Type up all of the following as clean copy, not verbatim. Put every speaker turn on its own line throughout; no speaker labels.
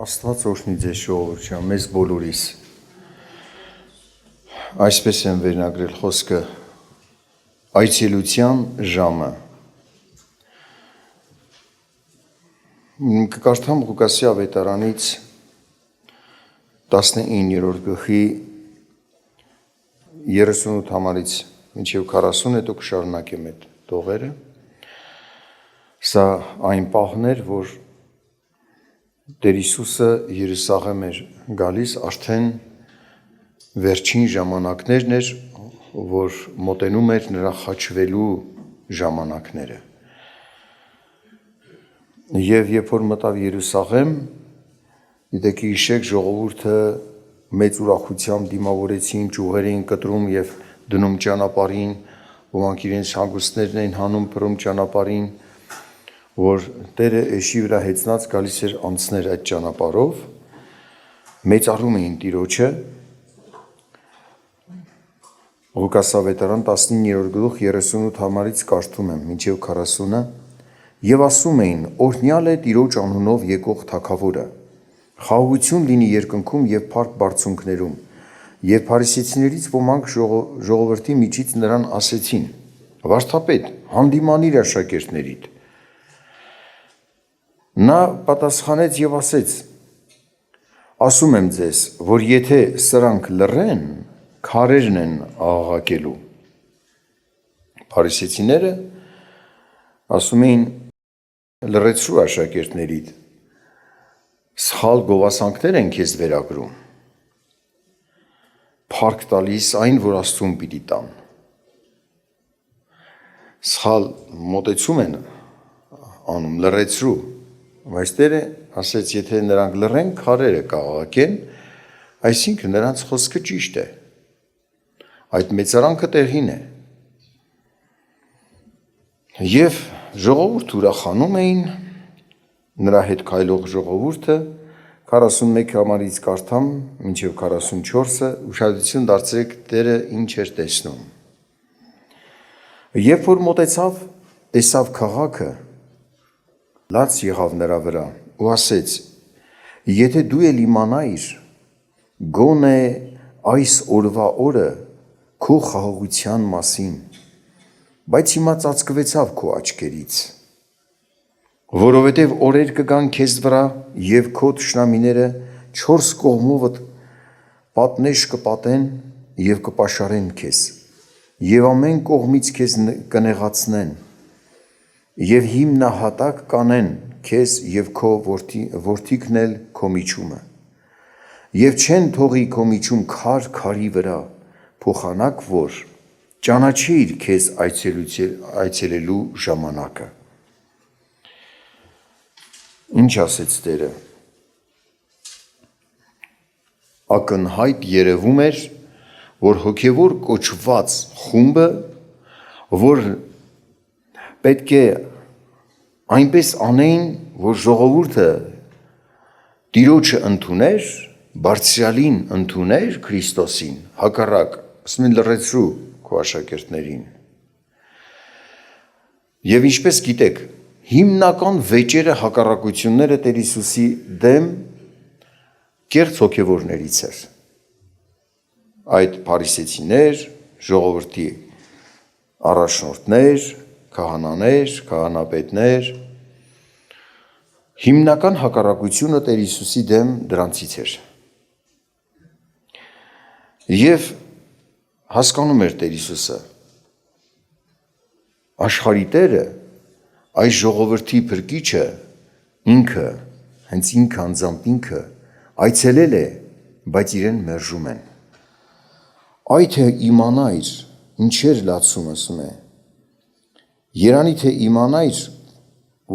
Աստված օրհնի ձեզ ժողովուրդ, մեզ բոլորիս։ Այսպես եմ վերնագրել խոսքը այցելության ժամը։ Կկարդամ Ղուկասի ավետարանից 19-րդ գլխի 38 համարից մինչև 40 հետո կշարունակեմ այդ տողերը։ Սա այն պահն էր, որ Տեր Հիսուսը Երուսաղեմ էր գալիս, արդեն վերջին ժամանակներն էր, որ մոտենում էր նրա խաչվելու ժամանակները։ Եվ երբ որ մտավ Երուսաղեմ, գիտեք հիշեք, ժողովուրդը մեծ ուրախությամբ դիմավորեցին, ճյուղեր էին կտրում եւ դնում ճանապարհին, ոմանք իրենց հագուստներն էին հանում փռում ճանապարհին, որ Տերը էշի վրա հեծնած գալիս էր անցներ այդ ճանապարհով, մեծարում էին Տիրոջը։ Ղուկաս ավետարան 19-րդ գլուխ 38 համարից կարդում եմ մինչև 40-ը, եւ ասում էին. օրհնյալ է Տիրոջ անունով եկող թագավորը, խաղաղություն լինի երկնքում եւ փառք բարձունքներում։ Եվ փարիսեցիներից ոմանք ժողովրդի միջից նրան ասեցին. վարդապետ, հանդիմանիր աշակերտներիդ։ Նա պատասխանեց եւ ասեց. ասում եմ ձեզ, որ եթե սրանք լռեն, քարերն են աղաղակելու։ Փարիսեցիները ասում էին լռեցրու աշակերտներիդ, սխալ գովասանքներ են քեզ վերագրում, փառք տալիս այն, որ Աստծուն պիտի տան։ Սխալ մոտեցում են անում, լռեցրու, բայց Տերը ասեց, եթե նրանք լռեն, քարերը կաղաղակեն, այսինքն նրանց խոսքը ճիշտ է, այդ մեծարանքը տեղին է։ Եվ ժողովուրդ ուրախանում էին, նրա հետ քայլող ժողովուրդը 41 համարից կարդամ մինչև 44-ը, ուշադրություն դարձրեք Տերը ինչ էր տեսնում։ Երբ որ մոտեցավ, տեսավ քաղաքը, լաց եղավ նրա վրա ու ասեց. եթե դու էլ իմանայիր, գոնե այս օրվա օրը քո խաղաղության մասին, բայց հիմա ծածկվեցավ քո աչքերից, որովհետև օրեր կգան քեզ վրա եւ քո թշնամիները 4 կողմովդ պատնեշ կպատեն եւ կպաշարեն քեզ եւ ամեն կողմից քեզ կնեղացնեն եւ հիմնահատակ կանեն քեզ եւ քո որդիքն էլ քո միջումը եւ չեն թողի քո միջում քար քարի վրա փոխանակ որ ճանաչիր քեզ այցելելու ժամանակը։ Ինչ ասեց Տերը։ Ակնհայտ երևում էր, որ հոգևոր կոչված խումբը, որ պետք է այնպես անեին, որ ժողովուրդը Տիրոջը ընդուներ, բարձրալին ընդուներ Քրիստոսին, հակառակ, ասում են լռեցրու քո աշակերտներին։ Եվ ինչպես գիտեք, հիմնական վեճերը հակառակությունները Տեր Հիսուսի դեմ կեղծ հոգևորներից էր։ Այդ փարիսեցիներ, ժողովրդի առաջնորդներ, քահանաներ, քահանապետներ, հիմնական հակառակությունը Տեր Հիսուսի դեմ դրանցից էր։ Եվ հասկանում էր Տեր Հիսուսը, աշխարհի Տերը, այս ժողովրդի փրկիչը, ինքը, հենց ինքը անձամբ ինքը, այցելել է, բայց իրեն մերժում են։ Այ թե իմանայր, ինչեր լացում ասում է, երանի թե իմանայր,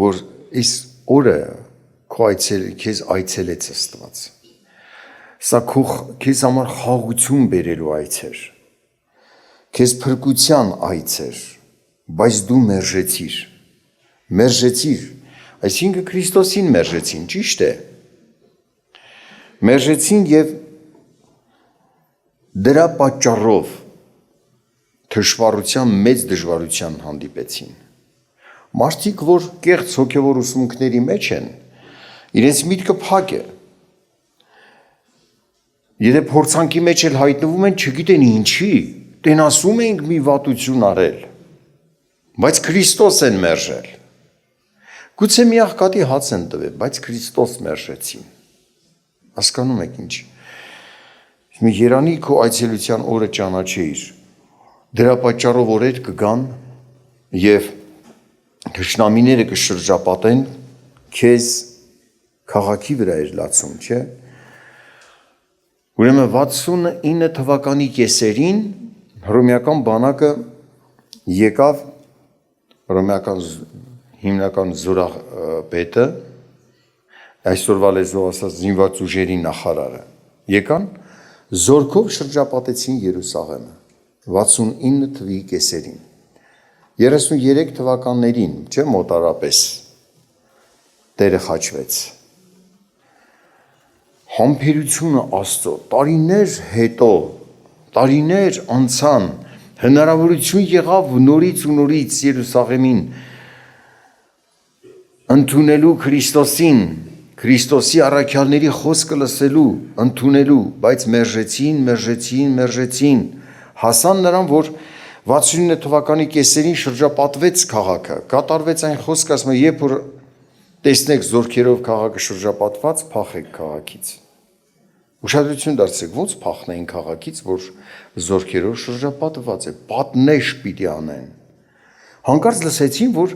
որ այս օրը քեզ այցելեց Աստված, սա քեզ համար խաղաղություն բերելու այց էր, քեզ փրկության այց էր, բայց դու մերժեցիր, այսինքն Քրիստոսին մերժեցին, ճիշտ է, մերժեցին եւ դրա պատճառով մեծ դժվարության հանդիպեցին։ Մարդիկ, որ կեղծ հոգևոր ուսմունքների մեջ են, իրենց միտքը փակ է, Եթե փորձանքի մեջ էլ հայտնվում են, չգիտեն ինչի, տեն ասում ենք մի վատություն արել, բայց Քրիստոս են մերժել։ Գուցե մի աղքատի հաց են տվել, բայց Քրիստոս մերժեցին։ Հասկանում եք ինչ։ Մի Երանի քո այցելության օրը ճանաչեիր, դրա պատճառով օրեր կգան և թշնամիները կշրջապատեն, քեզ քաղաքի վրա էր լացում, չէ՞։ Ուրեմն 69 թվականի կեսերին հռոմեական բանակը եկավ, հռոմեական հիմնական զորապետը, այսօրվա լեզվով ասած զինված ուժերի նախարարը, եկան զորքով շրջապատեցին Երուսաղեմը 69 թվականի կեսերին, 33 թվականներին, չէ՞ մոտարապես Տերը խաչվեց։ Համբերությունը Աստծո, տարիներ հետո, տարիներ անցան, հնարավորություն եղավ նորից ու նորից Երուսաղեմին ընդունելու Քրիստոսին, Քրիստոսի առաքյալների խոսքը լսելու, ընդունելու, բայց մերժեցին, հասան նրան, որ 69 թվականի կեսերին շրջապատվեց քաղաքը, կատարվեց այն խոսքը, ասում է, երբ որ տեսնեք զորքերով քաղաքը շրջապատված, փախեք քաղաքից։ Ուշադրություն դարձրեք, ոնց փախնեին քաղաքից, որ զորքերով շրջապատված է, պատնեշ պիտի անեն։ Հանկարծ լսեցին, որ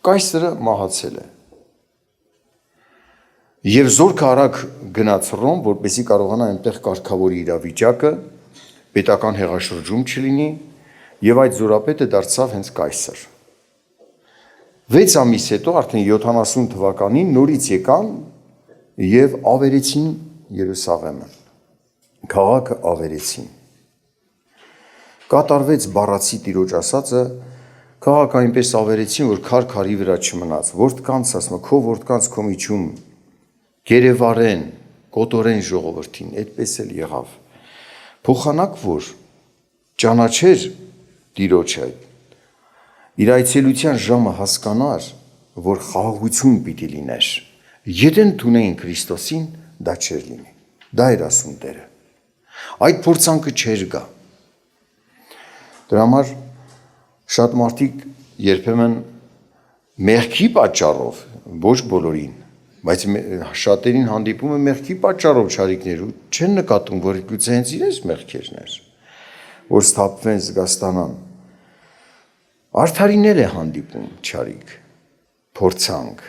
կայսրը մահացել է։ Եվ զորքը արագ գնաց Հռոմ, որպեսզի կարողանա այնտեղ կարգավորի իրավիճակը, պետական հեղաշրջում չլինի, եւ այդ զորապետը դարձավ հենց կայսր։ 6 ամիս հետո, արդեն 70 թվականին նորից եկան եւ ավերեցին Երուսաղեմը, քաղաքը ավերեցին։ Կատարվեց բառացի Տիրոջ ասածը, քաղաքը այնպես ավերեցին, որ քար քարի վրա չմնաց, որդկանց, ասում, քո որդկանց քո միջում գերեվարեն, կոտորեն ժողովրդին, այդպես էլ եղավ։ Փոխանակ որ ճանաչեր Տիրոջը, իր այցելության ժամը հասկանար, որ խաղաղություն պիտի լիներ։ Եթե ընդունեին Քրիստոսին, դա չէր լինի։ Դա էր ասում Տերը։ Այդ փորձանքը չէր գա։ Դրա համար շատ մարդիկ երբեմն մեղքի պատճառով, ոչ բոլորին, բայց շատերին հանդիպում է մեղքի պատճառով չարիքներ ու չեն նկատում, որ գուցե հենց իրենց մեղքերն էր, որ սթափվեն, զգաստանան։ Արդարին է հանդիպում չարիք, փորձանք։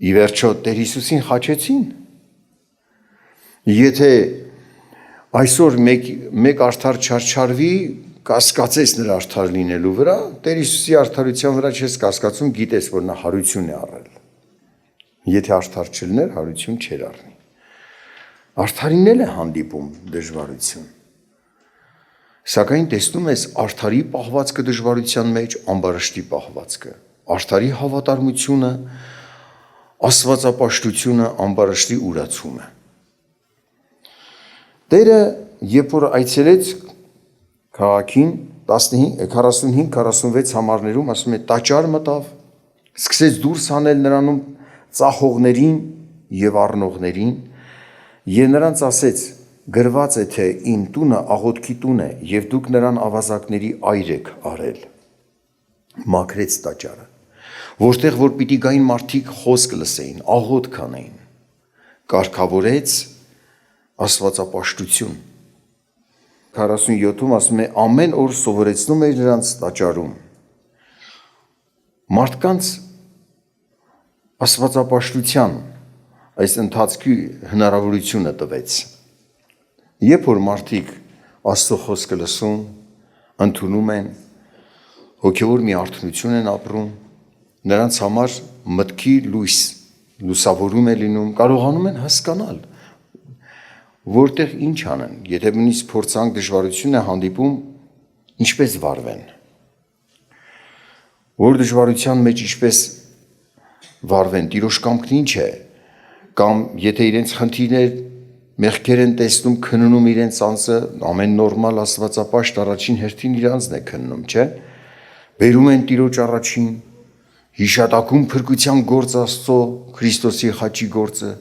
Ի վերջո Տեր Հիսուսին խաչեցին։ Եթե այսօր մեկ արդար չարչարվի, կասկածես նրա արդար լինելու վրա, Տեր Հիսուսի արդարության վրա չես կասկածում, գիտես, որ նա հարություն է առել։ Եթե արդար չլներ, հարություն չեր առնի։ Արդարին է հանդիպում դժվարություն։ Սակայն տեսնում ես արդարի պահվածքը դժվարության մեջ, ամբարշտի պահվածքը, արդարի հավատարմությունը, աստվածապաշտությունը, ամբարշտի ուրացումը։ Տերը, երբ որ այցելեց քաղաքին 45-46 համարներում, ասում է, տաճար մտավ, սկսեց դուրս հանել նրանում ծախողներին եւ առնողներին, եւ նրանց ասեց. գրված է, թե իմ տունը աղոթքի տուն է, եւ դուք նրան ավազակների այր եք արել։ Մաքրեց տաճարը, որտեղ որ պիտի գային մարդիկ խոսք լսեին, աղոթք անեին, կարգավորեց աստվածապաշտություն։ 47-ում ասում է, ամեն օր սովորեցնում էր նրանց տաճարում։ Մարդկանց աստվածապաշտության այս ընթացքի հնարավորությունը տվեց։ Երբ որ մարդիկ Աստծո խոսքը լսում, ընդունում են, հոգևոր մի արթնություն են ապրում, նրանց համար մտքի լուսավորում է լինում, կարողանում են հասկանալ, որտեղ ինչ անեն, եթե նույնիսկ փորձանք դժվարություն է հանդիպում, ինչպես վարվեն, որ դժվարության մեջ ինչպես վարվեն, Տիրոջ կամքն ինչ է, կամ եթե իրենց խնդիրներ մեղքեր են տեսնում, քննում իրենց անձը, ամեն նորմալ աստվածապաշտ առաջին հերթին իր անձն է քննում, չէ՞։ Բերում են Տիրոջ առաջին, հիշատակում փրկության գործ Աստծո, Քրիստոսի խաչի գործը,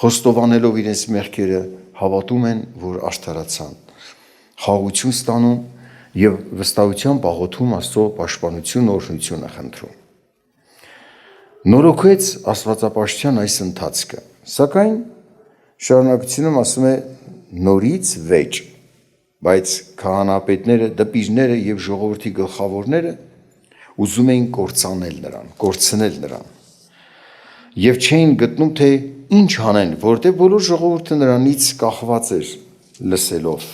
խոստովանելով իրենց մեղքերը, հավատում են, որ արդարացան, խաղաղություն ստանում եւ վստահությամբ աղոթում Աստծո պաշտպանություն օրհնությունը խնդրում։ Նորոգեց Աստվածապաշտության այս ընթացքը, սակայն շարունակությունում ասում է նորից վեճ, բայց քահանապետները, դպիրները եւ ժողովրդի գլխավորները ուզում էին կորցնել նրան եւ չէին գտնում թե ինչ անեն, որտեղ բոլոր ժողովուրդը նրանից կախված էր լսելով։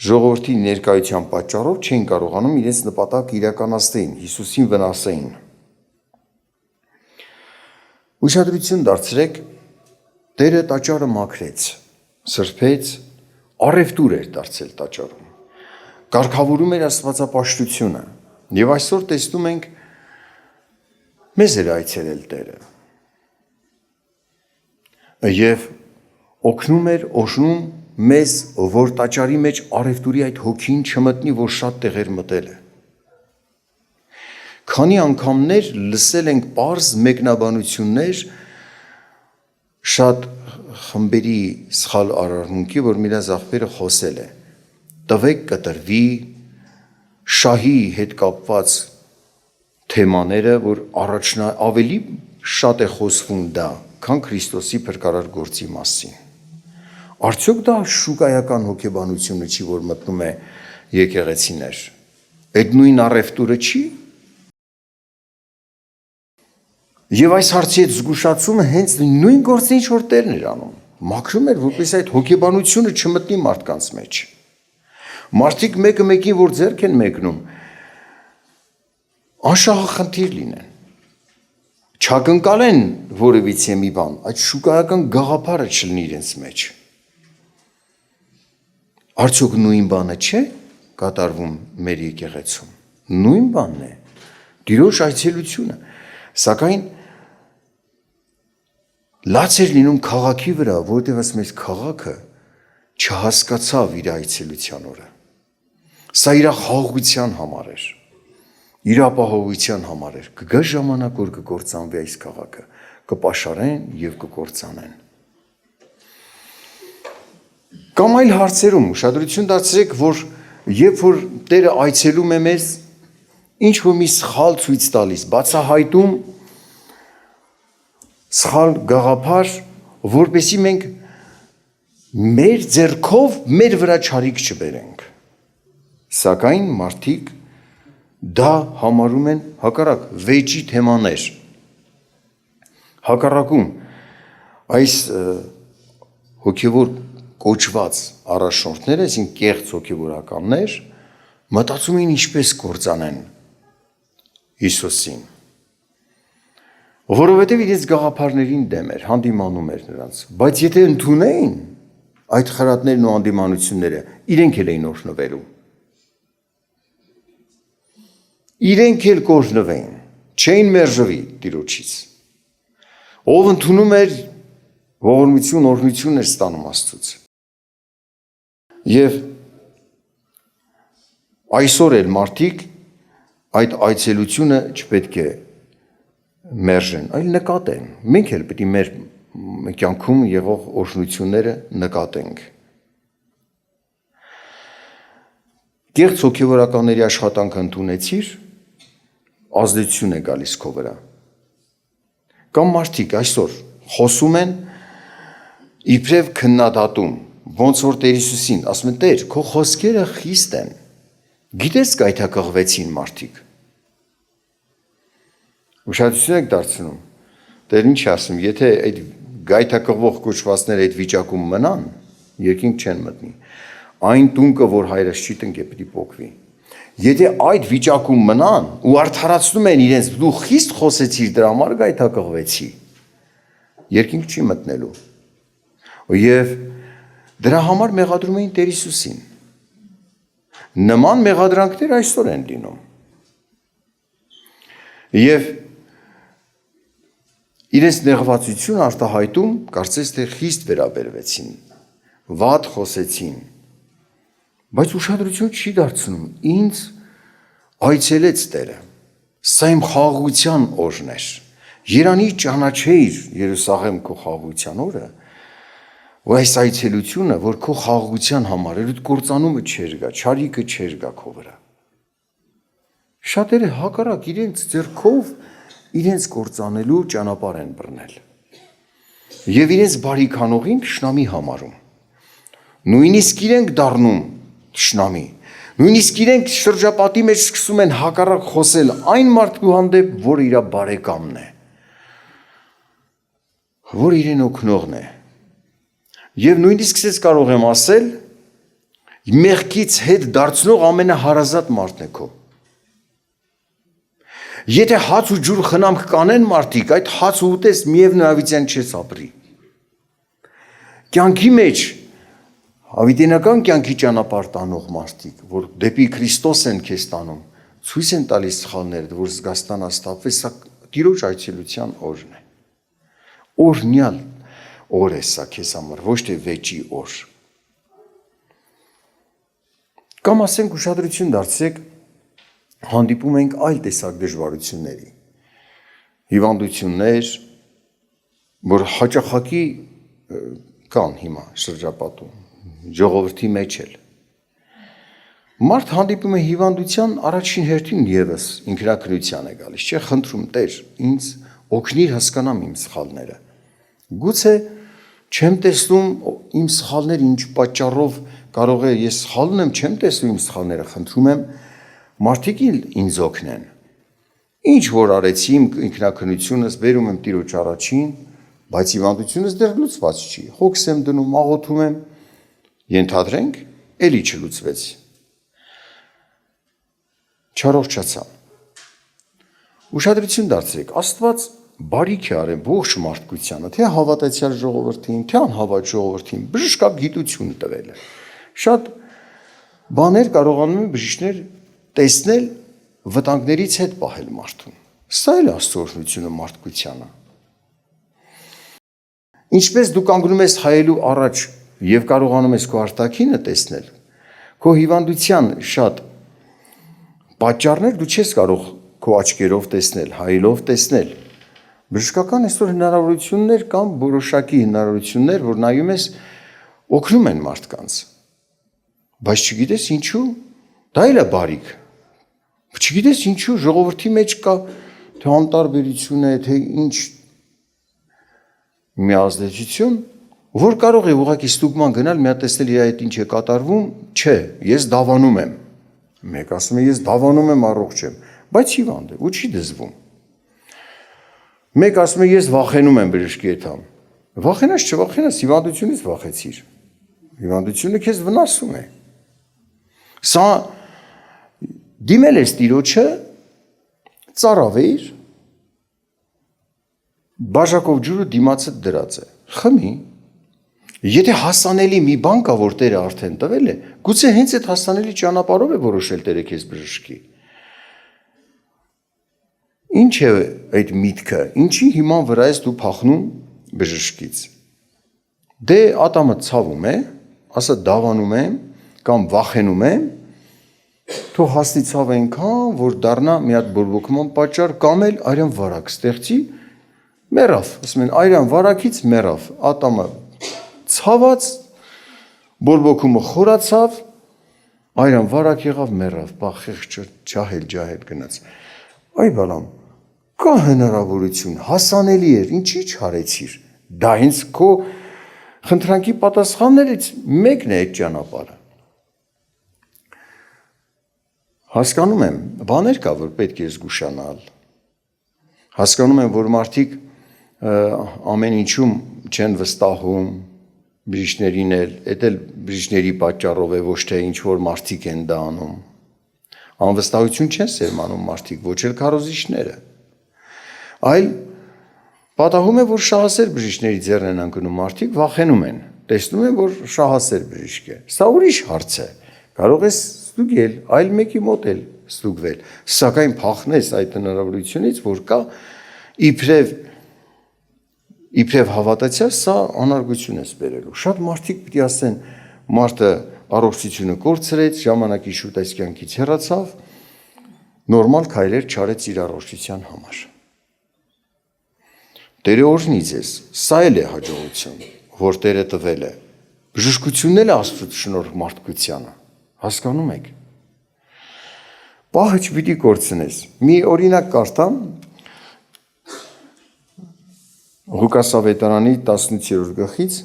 Ժողովրդի ներկայության պատճառով չէին կարողանում իրենց նպատակ իրականացնել, Հիսուսին վնասեին։ Ուշադրություն դարձրեք, Տերը տաճարը մաքրեց, սրբեց, առևտուր էր դարձել տաճարում, կարգավորում էր աստվածապաշտությունը եւ այսօր տեսնում ենք մեզ էր այցելել Տերը եւ օգնում էր, օժնում մեզ, որ տաճարի մեջ առևտուրի այդ հոգին չմտնի, որ շատ տեղեր մտել է։ Քանի անգամներ լսել ենք պարզ մեկնաբանություններ շատ խմբերի սխալ արարմունքի, որ Միլազ աղբերը խոսել է, տվեք կտրվի, շահի հետ կապված թեմաները, որ ավելի շատ է խոսվում դա, քան Քրիստոսի փրկարար գործի մասին։ Արդյոք դա շուկայական հոգեբանությունը չի, որ մտնում է եկեղեցիներ։ Այդ նույն առևտուրը չի։ Եվ այս հարցի հետ զգուշացումը հենց նույն գործը ինչ որ Տերն էր անում, մաքրում էր, որպես այդ հոգեբանությունը չմտնի մարդկանց մեջ։ Մարդիկ մեկը մեկին որ ձեռք են մեկնում, անշահախնդիր լինեն, չակնկալեն որևիցե մի բան, այդ շուկայական գաղափարը չլինի իրենց մեջ։ Արդյոք նույն բանը չէ կատարվում մեր եկեղեցում, նույն բանն է, Տիրոջ այցելությունը, սակայն լաց էր լինում քաղաքի վրա, որտեղ ասում ես քաղաքը չհասկացավ իր այցելության օրը։ Սա իր խաղաղության համար էր, իր ապահովության համար էր։ Կգա ժամանակ, որ կկործանվի այս քաղաքը, կպաշարեն եւ կկործանեն։ Կամ այլ հարցերում ուշադրություն դարձրեք, որ երբ որ Տերը այցելում է մեզ, ինչ որ մի սխալ ցույց տալիս, բացահայտում սխալ գաղափար, որպեսզի մենք մեր ձեռքով մեր վրա չարիք չբերենք։ Սակայն մարդիկ դա համարում են հակառակ վեճի թեմաներ։ Հակառակում այս հոգևոր կոչված առաջնորդները, այսինքն կեղծ հոգևորականներ, մտածում էին ինչպես կործանեն Հիսուսին։ Որովհետև իրենց գաղափարներին դեմ էր, հանդիմանում էր նրանց, բայց եթե ընդունեին այդ խրատներն ու հանդիմանությունները, իրենք էլ էին օրհնվելու։ Իրենք էլ կօրհնվեին, չէին մերժվի Տիրոջից։ Ով ընդունում էր ողորմություն, օրհնություն էր ստանում Աստծուց։ Եվ այսօր էլ մարդիկ այդ այցելությունը չպետք է մերժեն, այլ նկատեն։ Մենք էլ պետք է մեր կյանքում եղող օրհնությունները նկատենք։ Կեղծ հոգևորականների աշխատանքը ընդունեցիր, ազդեցություն է գալիս քո վրա։ Կամ մարդիկ այսօր խոսում են իբրև քննադատում, ոնց որ Տեր Հիսուսին, ասում են Տեր, քո խոսքերը խիստ են։ Գիտես գայթակղվեցին մարդիկ։ Ուշադրություն եք դարձնում, Տեր ինչ ասում, եթե այդ գայթակղվող կոչվածները այդ վիճակում մնան, երկինք չեն մտնի, այն տունկը, որ հայրս չի տնկե, պետք է պոկվի։ Եթե այդ վիճակում մնան ու արդարացնում են իրենց, դու խիստ խոսեցիր դրա համար գայթակղվեցի, երկինք չի մտնելու։ Եվ դրա համար մեղադրում էին Տեր Հիսուսին։ Նման մեղադրանքներ այսօր են լինում։ Եվ իրենց նեղվածություն արտահայտում, կարծես թե խիստ վերաբերվեցին, վատ խոսեցին, բայց ուշադրություն չի դարձնում, ինձ այցելեց Տերը, սա իմ խաղաղության օրն էր, Երանի ճանաչեիր Երուսաղեմ քո խաղաղության օրը, Որ այս այցելությունը, որ քո խաղաղության համար էր, կործանումը չէր գա, չարիքը չէր գա քո վրա։ Շատերը հակառակ իրենց ձեռքով իրենց կործանելու ճանապարհ են բռնել։ Եվ իրենց բարիքանողին թշնամի համարում։ Նույնիսկ իրենք դառնում թշնամի։ Նույնիսկ իրենք շրջապատի մեջ սկսում են հակառակ խոսել այն մարդու հանդեպ, որ իր բարեկամն է, որ իրեն օգնողն է։ Եվ նույնիսկ ես կարող եմ ասել, մեղքից հետ դարձնող ամենահարազատ մարդն է քո։ Եթե հաց ու ջուր խնամք կանեն մարդիկ, այդ հաց ու ուտես միև նավիցյան չես ապրի։ Կյանքի մեջ հավիտենական կյանքի ճանապարհ տանող մարդիկ, որ դեպի Քրիստոս են քեզ տանում, ցույց են տալիս սխալները, որ զգաստան աստապվես, սա Տիրոջ այցելության օրն է։ Օրհնյալ օր է սա քեզ համար, ոչ թե վեճի օր։ Կամ ասենք ուշադրություն դարձրեք, հանդիպում ենք այլ տեսակ դժվարությունների, հիվանդություններ, որ հաճախակի կան հիմա շրջապատում, ժողովրդի մեջ էլ։ Մարդ հանդիպում է հիվանդության առաջին հերթին ևս ինքնակրության է գալիս, չէ, խնդրում Տեր, ինձ օգնիր հասկանամ իմ սխալները։ Գուցե չեմ տեսնում իմ սխալները, ինչ պատճառով կարող է ես սխալ ունեմ, չեմ տեսնում իմ սխալները, խնդրում եմ մարդիկ ինձ օգնեն։ Ինչ որ արեցի իմ ինքնակրությունս բերում եմ Տիրոջ առաջին, բայց հիվանդությունս դեռ լուծված չի։ Հոգս եմ դնում, աղոթում եմ, ենթադրենք, էլի չլուծվեց։ Չառողջացա։ Ուշադրություն դարձրեք, Աստված բարիք է արել ողջ մարդկությանը, թե հավատացյալ ժողովրդին, թե անհավատ ժողովրդին, բժշկակ գիտություն տվել է։ Շատ բաներ կարողանում են բժիշկներ տեսնել, վտանգներից հետ պահել մարդուն։ Սա էլ Աստծո օրհնությունը մարդկությանը։ Ինչպես դու կանգնում ես հայելու առաջ եւ կարողանում ես քո արտաքինը տեսնել, քո հիվանդության շատ պատճառներ դու չես կարող քո աչքերով տեսնել, հայելով տեսնել։ Բժշկական այսօր հնարավորություններ կամ որոշակի հնարավորություններ, որ նայում ես, օգնում են մարդկանց։ Բայց չգիտես ինչու, դա էլ է բարիք։ Չգիտես ինչու ժողովրդի մեջ կա թե անտարբերություն է, թե ինչ միազդեցություն, որ կարող է ուղղակի ստուգման գնալ, մի հատ տեսնել իր հետ ինչ է կատարվում, չէ, ես դավանում եմ։ Մեկ ասում է ես դավանում եմ, առողջ եմ, բայց հիվանդ է ու չի դզվում։ Մեկ ասում է ես վախենում եմ բժշկի հետ համ։ Վախենաս չվախենաս, հիվանդությունից վախեցիր։ Հիվանդությունը քեզ վնասում է։ Սա դիմել ես Տիրոջը, ծարավեիր, բաժակով ջուրը դիմացը դրած է, խմի։ Եթե հասանելի մի բան կա, որ Տերը արդեն տվել է, գուցե հենց այդ հասանելի ճանապարհով է որոշել Տերը քեզ բժշկի։ Ինչ է այդ միտքը, ինչի հիման վրա ես դու փախնում բժշկից։ Դե ատամը ցավում է, ասա դավանում եմ կամ վախենում եմ, թող հասնի ցավ այնքան, որ դառնա մի հատ բորբոքման պատճառ կամ էլ արյան վարակ ստեղծի, մեռավ, ասում են արյան վարակից մեռավ, ատամը ցաված, բորբոքումը խորացավ, արյան վարակ եղավ, մեռավ, բախ ջահել գնաց։ Այ բալամ, կա հնարավորություն, հասանելի էր, ինչի չարեցիր։ Դա հենց քո խնդրանքի պատասխաններից մեկն է այդ ճանապարհը։ Հասկանում եմ, բաներ կա, որ պետք է զգուշանալ։ Հասկանում եմ, որ մարդիկ ամեն ինչում չեն վստահում, բժիշկներին էլ, այդ էլ բժիշկների պատճառով է, ոչ թե ինչ որ մարդիկ են դա անում։ Անվստահություն չեն սերմանում մարդիկ, ոչ էլ քարոզիչները։ Այլ պատահում է, որ շահասեր բժիշկների ձեռն են ընկնում մարդիկ, վախենում են, տեսնում են, որ շահասեր բժիշկ է։ Սա ուրիշ հարց է։ Կարող ես ստուգել, այլ մեկի մոտ էլ ստուգվել, սակայն փախնես այդ հնարավորությունից, որ կա իբրև հավատացյալ, սա անարգություն ես բերելու։ Շատ մարդիկ պիտի ասեն, մարդը առողջությունը կորցրեց, ժամանակի շուտ այս կյանքից հեռացավ, նորմալ քայլեր չարեց իր առողջության համար։ Տերը օրհնի ձեզ, սա էլ է հաջողություն, որ Տերը տվել է։ Բժշկությունն էլ է Աստծո շնորհ մարդկությանը։ Հասկանում եք։ Պահը չպիտի կորցնես։ Մի օրինակ կարդամ Ղուկաս ավետարանի 18-րդ գլխից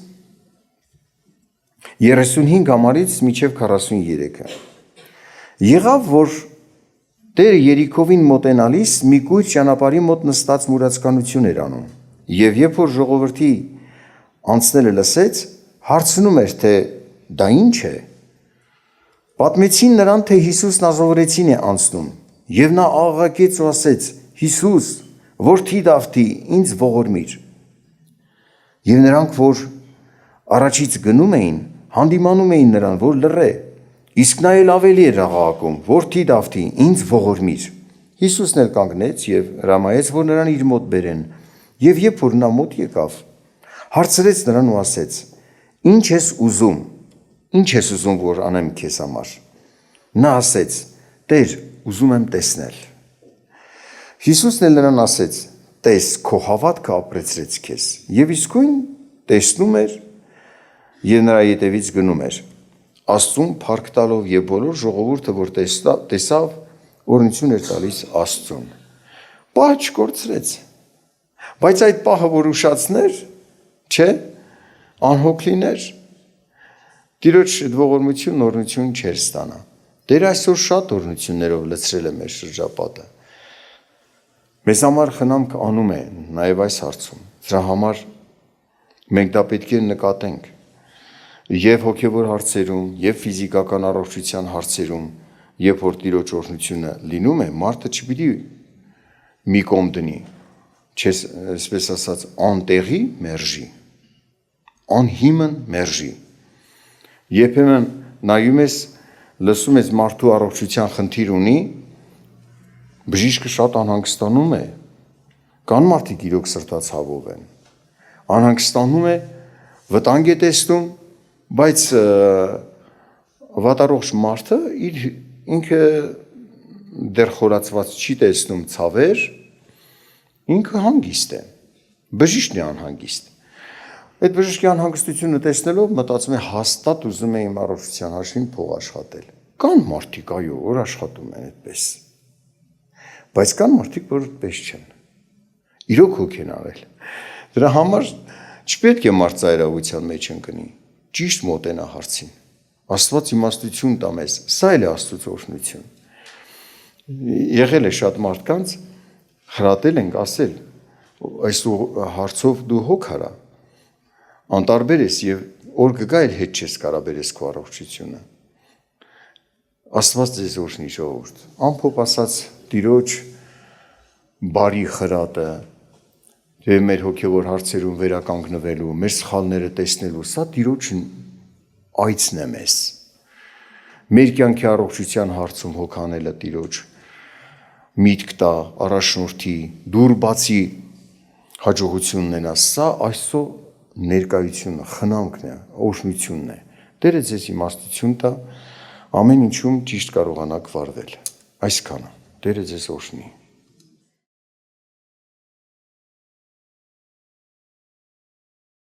35 համարից մինչև 43-ը։ Եղավ, որ Տերը Երիքովին մոտենալիս մի կույր ճանապարհի մոտ նստած մուրացկանություն էր անում։ Եվ երբ որ ժողովրդի անցնելը լսեց, հարցնում էր, թե դա ինչ է։ Պատմեցին նրան, թե Հիսուս Նազովրեցին է անցնում, եւ նա աղաղակեց ու ասեց. Հիսուս, որդի Դավթի, ինձ ողորմիր։ Եվ նրանք, որ առաջից գնում էին, հանդիմանում էին նրան, որ լռե, իսկ նա էլ ավելի էր աղաղակում. որդի Դավթի, ինձ ողորմիր։ Հիսուսն էլ կանգնեց եւ հրամայեց, որ նրան իր մոտ բերեն, եւ երբ որ նա մոտ եկավ, հարցրեց նրան ու ասեց. Ինչ ես ուզում, որ անեմ քեզ համար։ Նա ասեց. Տեր, ուզում եմ տեսնել։ Հիսուսն էլ նրան ասեց. տես, քո հավատքը ապրեցրեց քեզ։ Եվ իսկույն տեսնում էր եւ նրա ետևից գնում էր, Աստծուն փառք տալով եւ բոլոր ժողովուրդը, որ տեսավ, օրհնություն էր տալիս Աստծուն։ Պահը չկորցրեց։ Բայց այդ պահը, որ ուշացներ, չէ, անհոգ լիներ, Տիրոջ ողորմություն, օրհնություն չէր ստանա։ Տերը այսօր շատ օրհնություններով լցրել է մեր շրջապատը։ Մեզ համար խնամք անում է նաև այս հարցում։ Դրա համար մենք դա պետք է նկատենք եւ հոգեվոր հարցերում, եւ ֆիզիկական առողջության հարցերում, երբ որ Տիրոջ օրհնությունը լինում է, մարդը չպիտի մի կողմ դնի, այսպես ասած, անտեղի մերժի, անհիմն մերժի։ Երբեմն նայում ես, լսում ես մարդու առողջության խնդիր ունի, բժիշկը շատ անհանգստանում է, կան մարդիկ իրոք սրտացավով են, անհանգստանում է, վտանգ է տեսնում, բայց վատառողջ մարդը ինքը դեռ խորացված չի տեսնում ցավեր, ինքը հանգիստ է, բժիշկն է անհանգիստ։ Այդ բժշկի անհանգստությունը տեսնելով մտածում է հաստատ ուզում է իմ առողջության հաշվին փող աշխատել։ Կան մարդիկ, այո, որ աշխատում են այդպես։ Բայց կան մարդիկ, որ այդպես չեն։ Իրոք հոգ են արել։ Դրա համար չպետք է մարդ ծայրահեղության մեջ ընկնի, ճիշտ մոտենա հարցին։ Աստված իմաստություն տա մեզ, սա էլ է Աստծո օրհնություն։ Եղել է շատ մարդկանց, խրատել ենք ասել, այս հարցով դու հոգ արա, անտարբեր ես եւ օր կգա էլ հետ չես կարա բերես քո առողջությունը։ Աստված ձեզ օրհնի ժողովուրդ։ Ամփոփ ասած Տիրոջ բարի խրատը եւ մեր հոգեվոր հարցերում վերականգնվելու, մեր սխալները տեսնելու, սա Տիրոջ այցն է մեզ։ Մեր կյանքի առողջության հարցում հոգանելը Տիրոջ միտք տա, առաջնորդի, դուր բացի հաջողություն ունենա, սա այսօ ներկայությունը, խնամքն է, օրհնությունն է։ Տերը ձեզ իմաստություն տա, ամեն ինչում ճիշտ կարողանաք վարվել։ Այսքանը։ Տերը ձեզ օրհնի։